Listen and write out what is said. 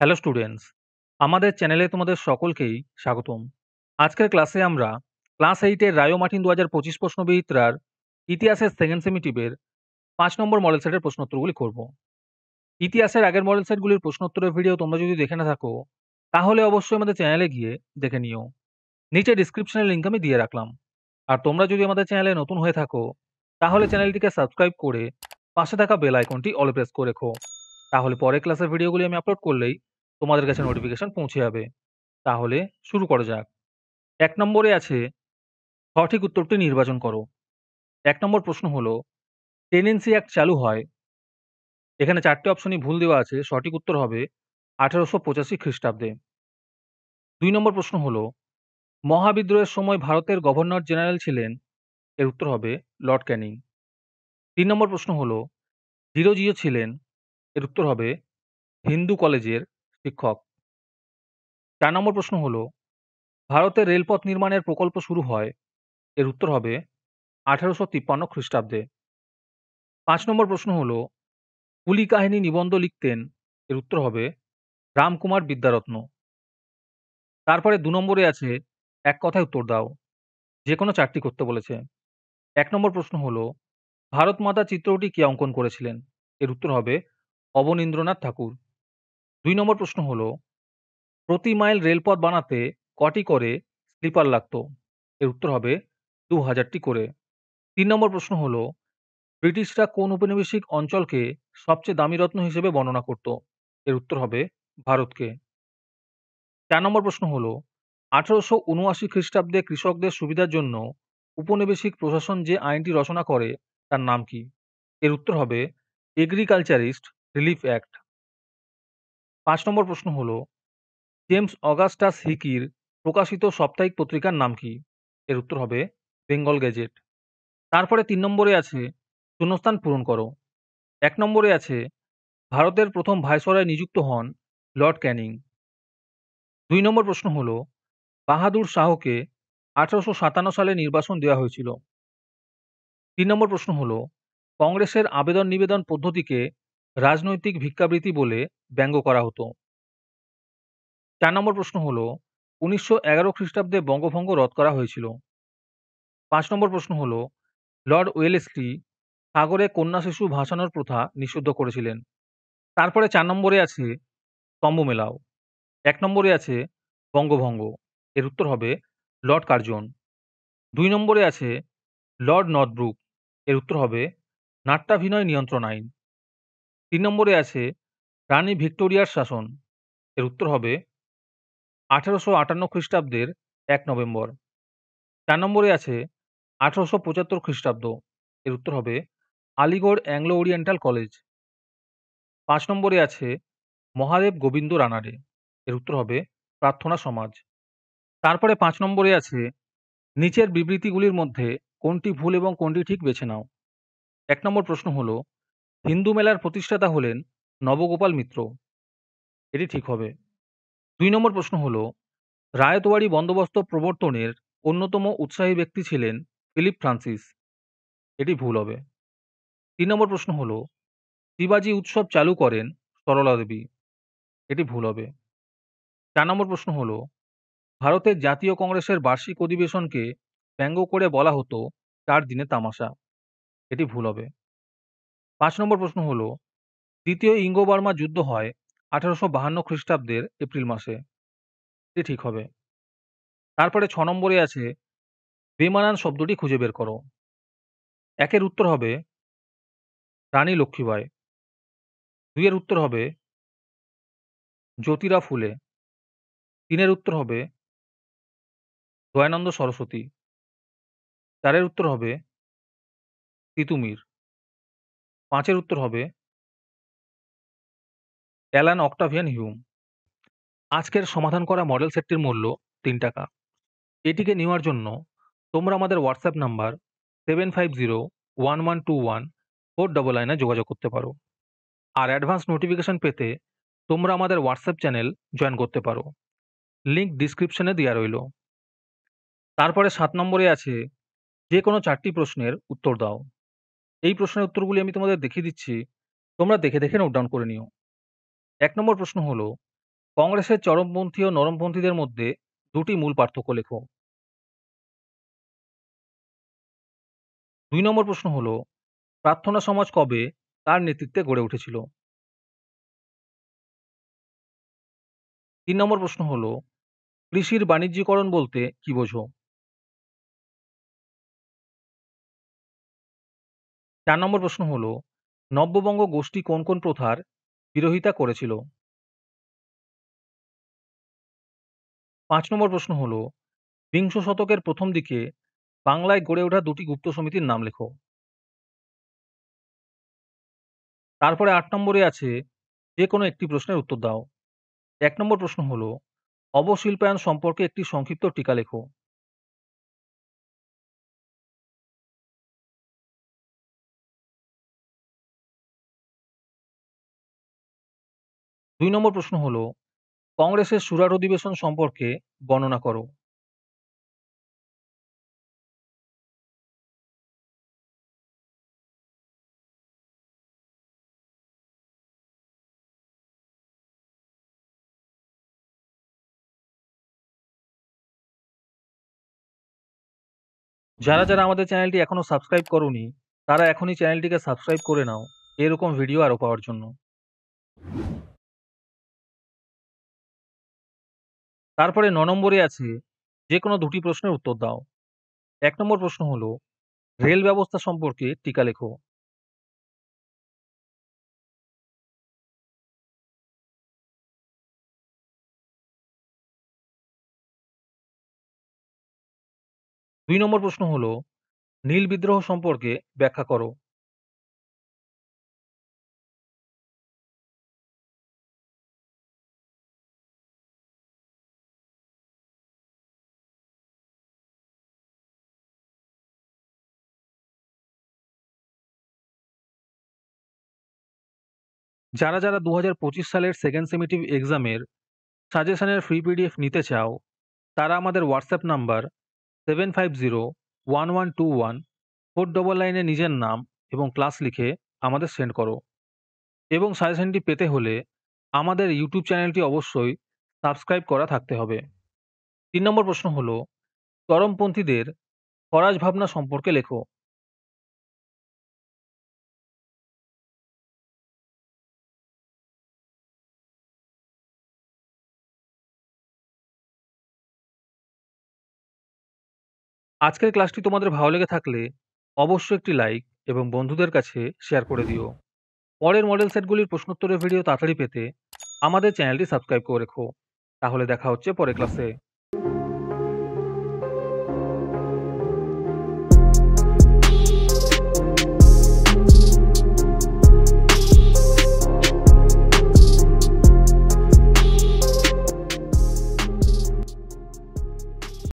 Hello students, আমাদের চ্যানেলে তোমাদের সকলকেই স্বাগতম। আজকের ক্লাসে আমরা ক্লাস 8 এর রায়ো মার্টিন ২০২৫ প্রশ্নবিচিত্রার ইতিহাসের সেকেন্ড সেমিটিভের ৫ নম্বর মডেল সেটের প্রশ্নোত্তরগুলি করব। ইতিহাসের আগের মডেল সেটগুলির প্রশ্নোত্তরের ভিডিও তোমরা যদি দেখে না থাকো, তাহলে অবশ্যই আমাদের চ্যানেলে গিয়ে দেখে নিও। নিচে ডিসক্রিপশনে লিঙ্ক আমি দিয়ে রাখলাম। আর তোমরা যদি আমাদের চ্যানেলে নতুন হয়ে থাকো, তাহলে চ্যানেলটিকে সাবস্ক্রাইব করে পাশে থাকা বেল আইকনটি অলে প্রেস করে রেখো। তাহলে পরের ক্লাসের ভিডিওগুলি আমি আপলোড করলেই তোমাদের কাছে নোটিফিকেশন পৌঁছে যাবে। তাহলে শুরু করা যাক। ১ নম্বরে আছে সঠিক উত্তরটি নির্বাচন করো। ১ নম্বর প্রশ্ন হলো, টেনেন্সি অ্যাক্ট চালু হয়। এখানে ৪ টে অপশনই ভুল দেওয়া আছে। সঠিক উত্তর হবে ১৮৮৫ খ্রিস্টাব্দে। ২ নম্বর প্রশ্ন হলো, মহাবিদ্রোহের সময় ভারতের গভর্নর জেনারেল ছিলেন। এর উত্তর হবে লর্ড ক্যানিং। ৩ নম্বর প্রশ্ন হলো, ডিরোজিও ছিলেন। এর উত্তর হবে হিন্দু কলেজের শিক্ষক। ৪ নম্বর প্রশ্ন হলো, ভারতের রেলপথ নির্মাণের প্রকল্প শুরু হয়। এর উত্তর হবে ১৮৫৩ খ্রিস্টাব্দে। ৫ নম্বর প্রশ্ন হলো, কুলি কাহিনী নিবন্ধ লিখতেন। এর উত্তর হবে রামকুমার বিদ্যারত্ন। তারপরে ২ নম্বরে আছে এক কথায় উত্তর দাও। যেকোনো ৪ টি করতে বলেছে। ১ নম্বর প্রশ্ন হলো, ভারত মাতা চিত্রটি কে অঙ্কন করেছিলেন? এর উত্তর হবে অবনীন্দ্রনাথ ঠাকুর। ২ নম্বর প্রশ্ন হলো, প্রতি মাইল রেলপথ বানাতে কটি করে স্লিপার লাগতো? এর উত্তর হবে ২০০০টি করে। ৩ নম্বর প্রশ্ন হলো, ব্রিটিশরা কোন ঔপনিবেশিক অঞ্চলকে সবচেয়ে দামি রত্ন হিসেবে বর্ণনা করত? এর উত্তর হবে ভারতকে। ৪ নম্বর প্রশ্ন হলো, ১৮৭৯ খ্রিস্টাব্দে কৃষকদের সুবিধার জন্য উপনিবেশিক প্রশাসন যে আইনটি রচনা করে তার নাম কি? এর উত্তর হবে এগ্রিকালচারিস্ট রিলিফ অ্যাক্ট। ৫ নম্বর প্রশ্ন হলো, জেমস অগাস্টাস হিকির প্রকাশিত সাপ্তাহিক পত্রিকার নাম কি? এর উত্তর হবে বেঙ্গল গেজেট। তারপরে ৩ নম্বরে আছে শূন্যস্থান পূরণ করো। ১ নম্বরে আছে ভারতের প্রথম ভাইসরয় নিযুক্ত হন লর্ড ক্যানিং। ২ নম্বর প্রশ্ন হলো, বাহাদুর শাহকে ১৮৫৭ সালে নির্বাসন দেওয়া হয়েছিল। ৩ নম্বর প্রশ্ন হলো, কংগ্রেসের আবেদন নিবেদন পদ্ধতিকে রাজনৈতিক ভিক্ষাবৃত্তি বলে ব্যঙ্গ করা হতো। ৪ নম্বর প্রশ্ন হলো, ১৯১১ খ্রিস্টাব্দে বঙ্গভঙ্গ রদ করা হয়েছিল। ৫ নম্বর প্রশ্ন হলো, লর্ড ওয়েলেসলি সাগরে কন্যা শিশু ভাসানোর প্রথা নিষিদ্ধ করেছিলেন। তারপরে ৪ নম্বরে আছে স্তম্ভ মেলাও। ১ নম্বরে আছে বঙ্গভঙ্গ। এর উত্তর হবে লর্ড কার্জন। ২ নম্বরে আছে লর্ড নর্থব্রুক। এর উত্তর হবে নাট্যাভিনয় নিয়ন্ত্রণ আইন। ৩ নম্বরে আছে রানী ভিক্টোরিয়ার শাসন। এর উত্তর হবে ১৮৫৮ খ্রিস্টাব্দের ১ নভেম্বর। ৪ নম্বরে আছে ১৮৭৫ খ্রিস্টাব্দ। এর উত্তর হবে আলিগড় অ্যাংলো ওরিয়েন্টাল কলেজ। ৫ নম্বরে আছে মহাদেব গোবিন্দ রানাডে। এর উত্তর হবে প্রার্থনা সমাজ। তারপরে ৫ নম্বরে আছে নিচের বিবৃতিগুলির মধ্যে কোনটি ভুল এবং কোনটি ঠিক বেছে নাও। ১ নম্বর প্রশ্ন হলো, হিন্দু মেলার প্রতিষ্ঠাতা হলেন নবগোপাল মিত্র। এটি ঠিক হবে। ২ নম্বর প্রশ্ন হলো, রায়তওয়াড়ি বন্দোবস্ত প্রবর্তনের অন্যতম উৎসাহী ব্যক্তি ছিলেন ফিলিপ ফ্রান্সিস। এটি ভুল হবে। ৩ নম্বর প্রশ্ন হলো, শিবাজি উৎসব চালু করেন সরলা দেবী। এটি ভুল হবে। ৪ নম্বর প্রশ্ন হলো, ভারতের জাতীয় কংগ্রেসের বার্ষিক অধিবেশনকে ব্যঙ্গ করে বলা হতো ৪ দিনের তামাশা। এটি ভুল হবে। ৫ নম্বর প্রশ্ন হলো, দ্বিতীয় ইঙ্গো-বার্মা যুদ্ধ হয় ১৮৫২ খ্রিস্টাব্দের এপ্রিল মাসে। এটি ঠিক হবে। তারপরে ৬ নম্বরে আছে বেমানান শব্দটি খুঁজে বের করো। ১ এর উত্তর হবে রানী লক্ষ্মীবাঈ। ২ এর উত্তর হবে জ্যোতিরা ফুলে। ৩ এর উত্তর হবে দয়ানন্দ সরস্বতী। ৪ এর উত্তর হবে তিতুমির। ৫ এর উত্তর হবে অ্যালান অক্টাভিয়ান হিউম। আজকের সমাধান করা মডেল সেটটির মূল্য ৩ টাকা। এটিকে নেওয়ার জন্য তোমরা আমাদের হোয়াটসঅ্যাপ নাম্বার 7501121499 এ যোগাযোগ করতে পারো। আর অ্যাডভান্স নোটিফিকেশন পেতে তোমরা আমাদের হোয়াটসঅ্যাপ চ্যানেল জয়েন করতে পারো। লিংক ডিসক্রিপশনে দেওয়া রইল। তারপরে ৭ নম্বরে আছে যে কোনো ৪ টি প্রশ্নের উত্তর দাও। এই প্রশ্নের উত্তরগুলি আমি তোমাদের দেখিয়ে দিচ্ছি। তোমরা দেখে দেখে নোট ডাউন করে নিও। ১ নম্বর প্রশ্ন হলো, কংগ্রেসের চরমপন্থী ও নরমপন্থীদের মধ্যে দুটি মূল পার্থক্য লেখো। ২ নম্বর প্রশ্ন হলো, প্রার্থনা সমাজ কবে কার নেতৃত্বে গড়ে উঠেছিল? ৩ নম্বর প্রশ্ন হলো, কৃষির বাণিজ্যিকরণ বলতে কি বোঝো? ৪ নম্বর প্রশ্ন হলো, নব্যবঙ্গ গোষ্ঠী কোন কোন প্রথার বিরোধিতা করেছিল? ৫ নম্বর প্রশ্ন হলো, বিংশ শতকের প্রথম দিকে বাংলায় গড়ে ওঠা দুটি গুপ্ত সমিতির নাম লেখো। তারপরে ৮ নম্বরে আছে, যে কোনো একটি প্রশ্নের উত্তর দাও। ১ নম্বর প্রশ্ন হলো, অবশিল্পায়ন সম্পর্কে একটি সংক্ষিপ্ত টিকা লেখো। ২ নম্বর প্রশ্ন হলো, কংগ্রেসের সুরাট অধিবেশন সম্পর্কে বর্ণনা করো। যারা আমাদের চ্যানেলটি এখনো সাবস্ক্রাইব করোনি, তারা এখনই চ্যানেলটিকে সাবস্ক্রাইব করে নাও এরকম ভিডিও আরও পাওয়ার জন্য। তারপরে ৯ নম্বরে আছে, যে কোনো দুটি প্রশ্নের উত্তর দাও। ১ নম্বর প্রশ্ন হলো, রেল ব্যবস্থা সম্পর্কে টিকা লেখো। ২ নম্বর প্রশ্ন হলো, নীল বিদ্রোহ সম্পর্কে ব্যাখ্যা করো। যারা ২০২৫ সালের সেকেন্ড সেমেটিভ এক্সামের সাজেশনের ফ্রি পিডিএফ নিতে চাও, তারা আমাদের হোয়াটসঅ্যাপ নাম্বার 7501121499 এ নিজের নাম এবং ক্লাস লিখে আমাদের সেন্ড করো। এবং সাজেশনটি পেতে হলে আমাদের ইউটিউব চ্যানেলটি অবশ্যই সাবস্ক্রাইব করা থাকতে হবে। ৩ নম্বর প্রশ্ন হলো, চরমপন্থীদের স্বরাজ ভাবনা সম্পর্কে লেখো। আজকের ক্লাসটি তোমাদের ভালো লেগে থাকলে অবশ্যই একটি লাইক এবং বন্ধুদের কাছে শেয়ার করে দিও। পরের মডেল সেটগুলির প্রশ্নোত্তরের ভিডিও তাড়াতাড়ি পেতে আমাদের চ্যানেলটি সাবস্ক্রাইব করে রেখো। তাহলে দেখা হচ্ছে পরের ক্লাসে।